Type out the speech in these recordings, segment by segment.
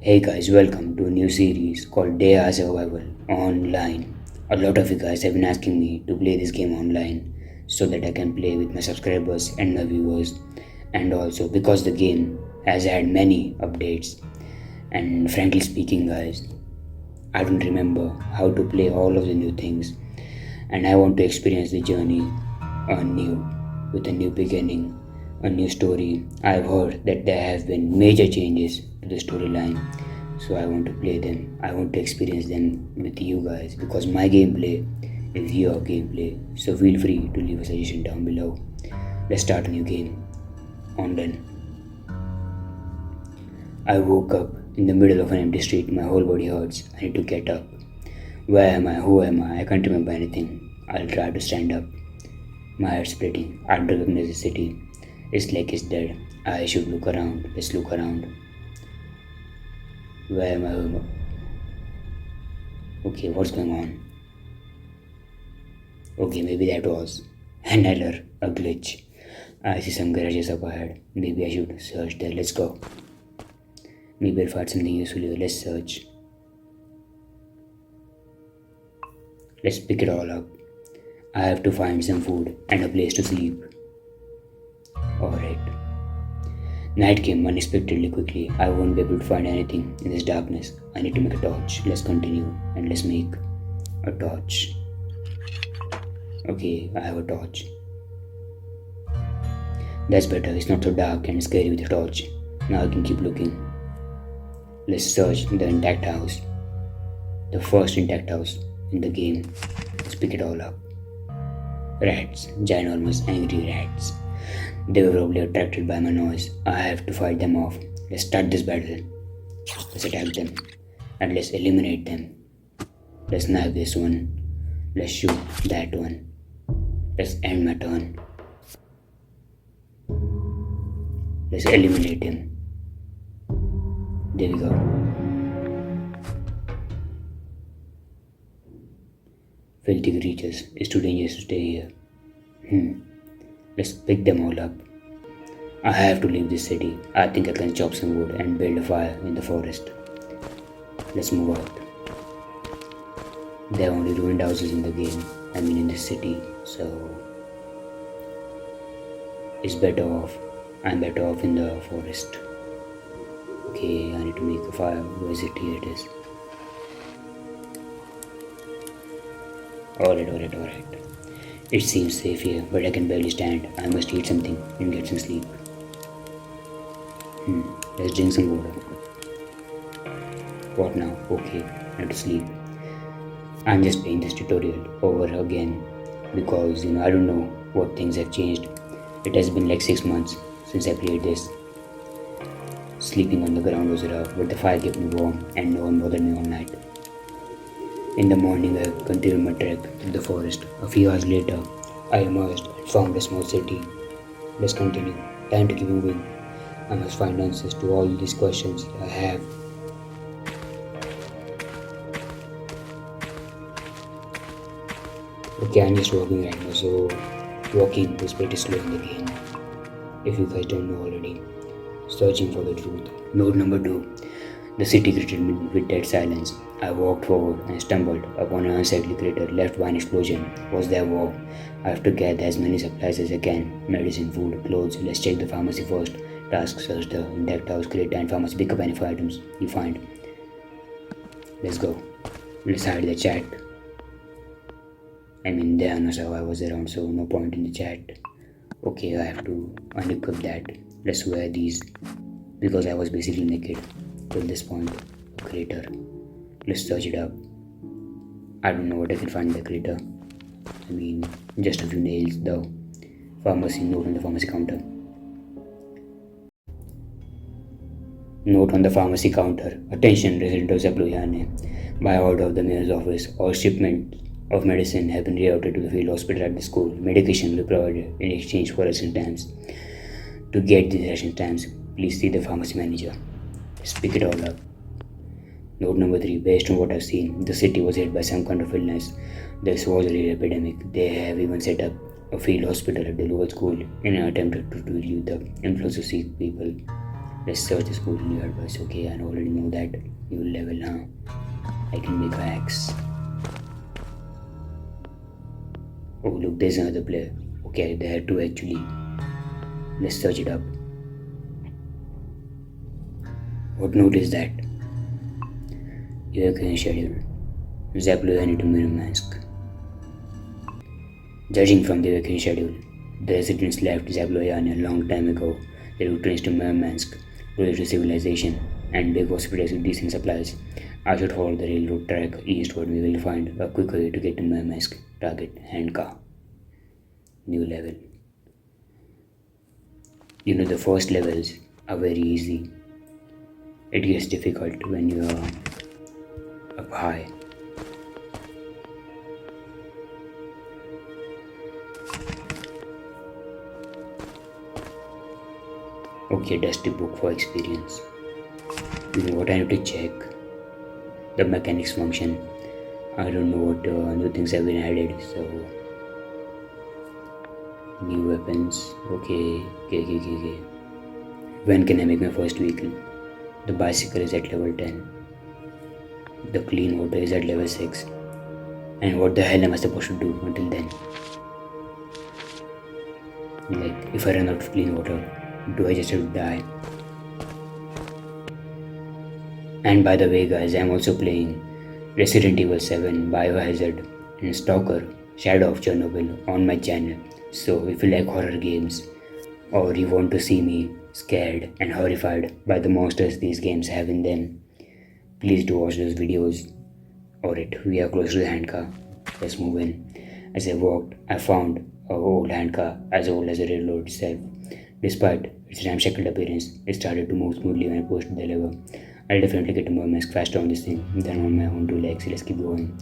Hey guys, welcome to a new series called Day Survival Online. A lot of you guys have been asking me to play this game online so that I can play with my subscribers and my viewers, and also because the game has had many updates. And frankly speaking, guys, I don't remember how to play all of the new things, and I want to experience the journey anew with a new beginning, a new story. I've heard that there have been major changes to the storyline, so I want to play them. I want to experience them with you guys because my gameplay is your gameplay. So feel free to leave a suggestion down below. Let's start a new game. On then. I woke up in the middle of an empty street. My whole body hurts. I need to get up. Where am I? Who am I? I can't remember anything. I'll try to stand up. My head's splitting. I don't recognize the city. It's like it's dead. I should look around. Let's look around. Where am I? Okay, what's going on? Okay, maybe that was an error, a glitch. I see some garages up ahead. Maybe I should search there. Let's go. Maybe I'll find something useful here. Let's search. Let's pick it all up. I have to find some food and a place to sleep. Alright. Night came unexpectedly quickly. I won't be able to find anything in this darkness. I need to make a torch. Let's continue and let's make a torch. Okay, I have a torch. That's better. It's not so dark and scary with a torch. Now I can keep looking. Let's search the intact house. The first intact house in the game. Let's pick it all up. Rats. Ginormous angry rats. They were probably attracted by my noise. I have to fight them off. Let's start this battle. Let's attack them. And let's eliminate them. Let's knife this one. Let's shoot that one. Let's end my turn. Let's eliminate him. There we go. Filthy creatures. It's too dangerous to stay here. Let's pick them all up. I have to leave this city. I think I can chop some wood and build a fire in the forest. Let's move out. There are only ruined houses in the game. I mean in this city. So it's better off. I'm better off in the forest. Okay, I need to make a fire. Where is it? Here it is. Alright. It seems safe here, but I can barely stand. I must eat something and get some sleep. Let's drink some water. What now? Okay, I have to sleep. I'm just playing this tutorial over again because I don't know what things have changed. It has been like 6 months since I played this. Sleeping on the ground was rough, but the fire kept me warm and no one bothered me all night. In the morning, I continued my trek through the forest. A few hours later, I emerged and found a small city. Let's continue. Time to keep moving. I must find answers to all these questions I have. Okay, I'm just walking right now, so walking is pretty slow in the game. If you guys don't know already. Searching for the truth. Note number 2. The city greeted me with dead silence. I walked forward and stumbled upon an unsightly crater left by an explosion. Was there war? I have to gather as many supplies as I can. Medicine, food, clothes. Let's check the pharmacy first. Task: search the intact house, crater and pharmacy. Pick up any items you find. Let's go. Let's hide the chat. I mean, there are no survivors around, so no point in the chat. Okay, I have to unequip that. Let's wear these because I was basically naked till this point. A crater. Let's search it up. I don't know what I can find in the crater. I mean, just a few nails though. Pharmacy. Note on the pharmacy counter. Note on the pharmacy counter. Attention, resident of Zaployane. By order of the mayor's office, all shipments of medicine have been rerouted to the field hospital at the school. Medication will be provided in exchange for ration stamps. To get these ration stamps, please see the pharmacy manager. Let's pick it all up. Note number 3. Based on what I've seen, the city was hit by some kind of illness. This was a real epidemic. They have even set up a field hospital at the local school in an attempt to relieve the influx of sick people. Let's search the school nearby. Okay, I already know that. New level, huh? I can make a axe. Oh, look, there's another player. Okay, there are two actually. Let's search it up. What note is that? Evacuation schedule. Zaplo and to Murmansk. Judging from the evacuation schedule, the residents left Zabloyan a long time ago. They returned to Murmansk, closer to civilization, and big hospitals with decent supplies. I should follow the railroad track eastward. We will find a quicker way to get to Murmansk. Target Handka. New level. You know, the first levels are very easy. It gets difficult when you are up high. Okay, dusty book for experience. You know what I need to check? The mechanics function. I don't know what new things have been added, so new weapons. Okay. When can I make my first vehicle? The bicycle is at level 10. The clean water is at level 6. And what the hell am I supposed to do until then? Like, if I run out of clean water, do I just have to die? And by the way guys, I am also playing Resident Evil 7, Biohazard and Stalker, Shadow of Chernobyl on my channel. So if you like horror games or you want to see me scared and horrified by the monsters these games have in them, please do watch those videos. Alright, we are close to the handcar. Let's move in. As I walked, I found a old handcar as old as the railroad itself. Despite its ramshackle appearance, it started to move smoothly when I pushed the lever. I'll definitely get to Murmansk faster on this thing than on my own two legs. Let's keep going.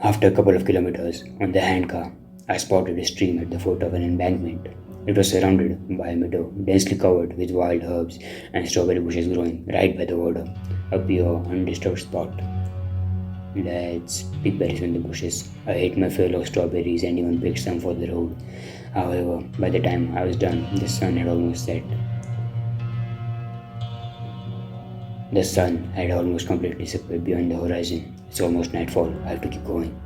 After a couple of kilometers on the handcar, I spotted a stream at the foot of an embankment. It was surrounded by a meadow, densely covered with wild herbs and strawberry bushes growing right by the water, a pure, undisturbed spot. Let's pick berries from the bushes. I ate my fill of strawberries and even picked some for the road. However, by the time I was done, the sun had almost set. The sun had almost completely disappeared beyond the horizon. It's almost nightfall. I have to keep going.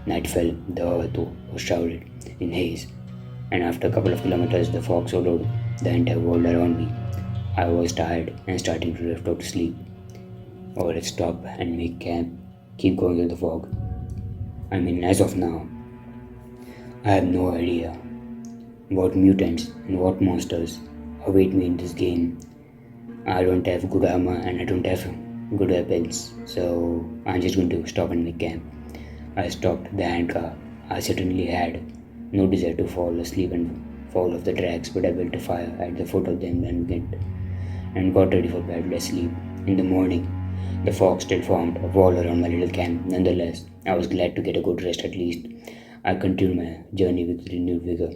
Night fell, the earth was shrouded in haze, and after a couple of kilometers, the fog swallowed the entire world around me. I was tired and starting to drift off to sleep. Or let's stop and make camp. Keep going in the fog. I mean, as of now, I have no idea what mutants and what monsters await me in this game. I don't have good armor and I don't have good weapons, so I'm just going to stop and make camp. I stopped the handcar. I certainly had no desire to fall asleep and fall off the tracks, but I built a fire at the foot of the embankment and got ready for bed. Let's sleep. In the morning, the fog still formed a wall around my little camp. Nonetheless, I was glad to get a good rest at least. I continued my journey with renewed vigor.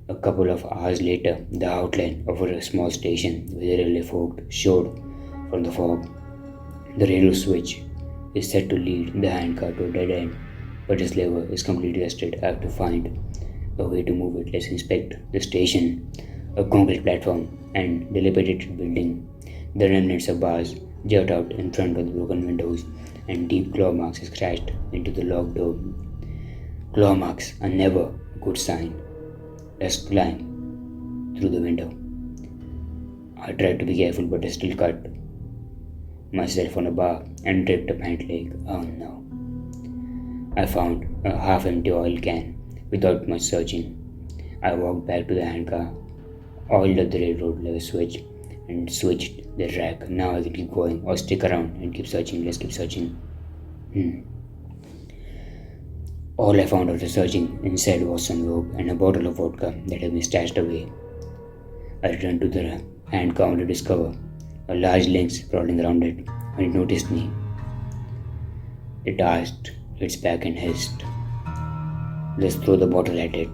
A couple of hours later, the outline of a small station with a railway fork showed from the fog. The railway switch is set to lead the handcar to a dead end, but its lever is completely rusted. I have to find a way to move it. Let's inspect the station, a concrete platform, and dilapidated building. The remnants of bars jut out in front of the broken windows, and deep claw marks are scratched into the locked door. Claw marks are never a good sign. Let's climb through the window. I tried to be careful, but I still cut myself on a bar and tripped a pant leg. Oh no. I found a half-empty oil can without much searching. I walked back to the handcar, oiled up the railroad lever switch, and switched the track. Now I can keep going or stick around and keep searching. Let's keep searching. All I found after searching inside was some rope and a bottle of vodka that had been stashed away. I returned to the handcar only to discover a large lynx crawling around it. When it noticed me, it arched its back and hissed. Let's throw the bottle at it.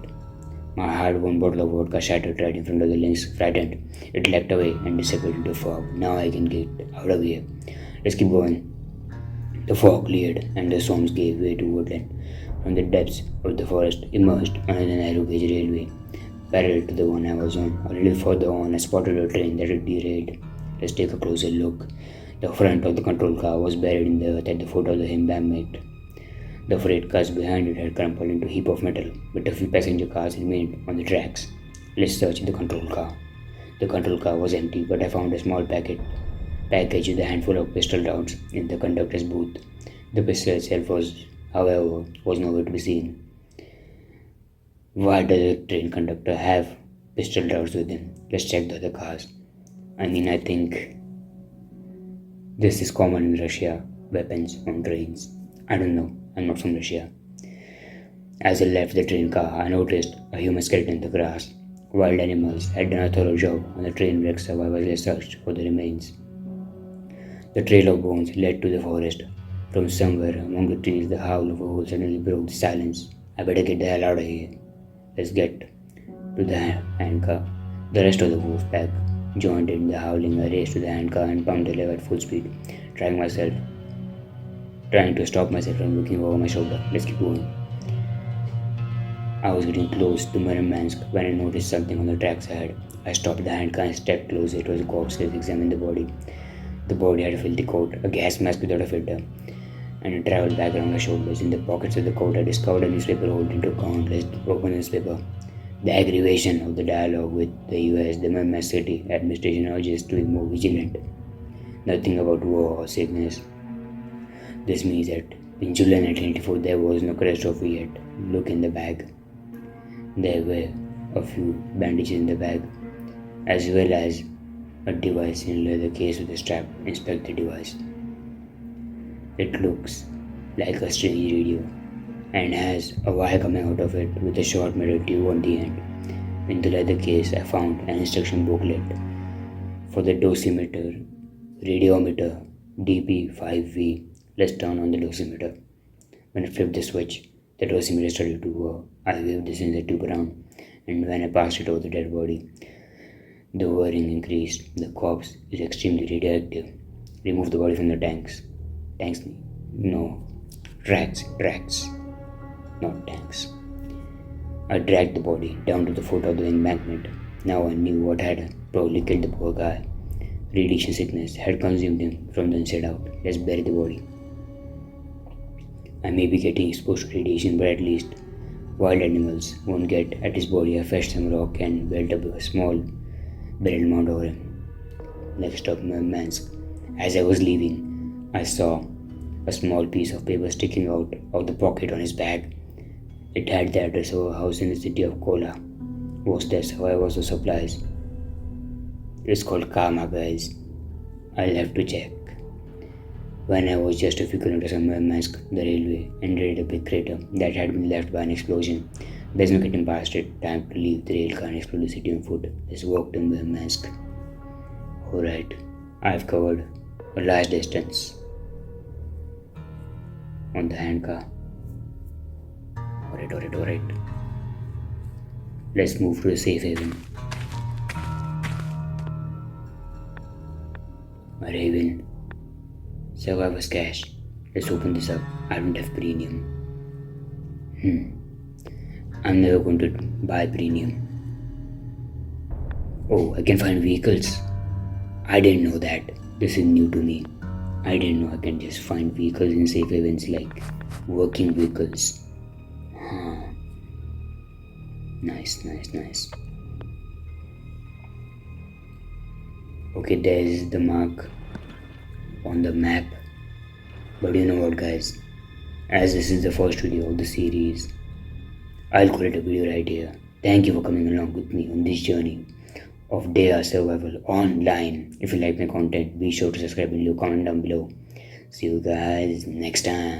My hard-won bottle of vodka shattered right in front of the lynx. Frightened, it leapt away and disappeared into the fog. Now I can get out of here. Let's keep going. The fog cleared and the swamps gave way to woodland. From the depths of the forest emerged another narrow gauge railway. parallel to the one I was on. A little further on, I spotted a train that had derailed. Let's take a closer look. The front of the control car was buried in the earth at the foot of the embankment. The freight cars behind it had crumpled into a heap of metal, but a few passenger cars remained on the tracks. Let's search the control car. The control car was empty, but I found a small package with a handful of pistol rounds in the conductor's booth. The pistol itself however, was nowhere to be seen. Why does a train conductor have pistol rounds with him? Let's check the other cars. I think this is common in Russia, weapons on trains. I don't know, I'm not from Russia. As I left the train car, I noticed a human skeleton in the grass. Wild animals had done a thorough job on the train wreck survivors searched for the remains. The trail of bones led to the forest. From somewhere among the trees, the howl of a wolf suddenly broke the silence. I better get the hell out of here. Let's get to the handcar. The rest of the wolf pack joined in the howling. I raced to the handcar and pumped the lever at full speed, trying to stop myself from looking over my shoulder. Let's keep going. I was getting close to Murmansk when I noticed something on the tracks ahead. I stopped the handcar and stepped closer. It was a corpse. Let's examine the body. The body had a filthy coat, a gas mask without a filter, and a travel bag around the shoulders. In the pockets of the coat, I discovered a newspaper rolled into a count. Let's open the newspaper. The aggravation of the dialogue with the US, the Murmansk city administration urges to be more vigilant. Nothing about war or sickness. This means that in July 1984 there was no catastrophe yet. Look in the bag. There were a few bandages in the bag, as well as a device in a leather case with a strap. Inspect the device. It looks like a strange radio and has a wire coming out of it with a short metal tube on the end. In the leather case, I found an instruction booklet for the dosimeter, radiometer DP5V. Let's turn on the dosimeter. When I flipped the switch, the dosimeter started to whir. I waved the sensor tube around, and when I passed it over the dead body, the whirring increased. The corpse is extremely radioactive. Remove the body from the tanks. Tanks? No. Tracks. Not tanks. I dragged the body down to the foot of the embankment. Now I knew what had probably killed the poor guy. Radiation sickness had consumed him from the inside out. Let's bury the body. I may be getting exposed to radiation, but at least wild animals won't get at his body. I fetched some rock and built up a small burial mound over him. Next stop, Murmansk. As I was leaving, I saw a small piece of paper sticking out of the pocket on his bag. It had the address of a house in the city of Kola. Was there survivors or supplies? It's called Karma, guys. I'll have to check. When I was just a few kilometers from Murmansk, the railway ended at a big crater that had been left by an explosion. There's no getting past it. Time to leave the rail car and explore the city on foot. Let's walk to Murmansk. Alright, I've covered a large distance on the handcar. Alright. Let's move to a safe haven. A haven. Survivor's cache. Let's open this up. I don't have premium. I'm never going to buy premium. Oh, I can find vehicles. I didn't know that. This is new to me. I didn't know I can just find vehicles in safe havens like working vehicles. Nice. Okay, there's the mark on the map. But you know what, guys? As this is the first video of the series, I'll call it a video right here. Thank you for coming along with me on this journey of Day Survival online. If you like my content, be sure to subscribe and leave a comment down below. See you guys next time.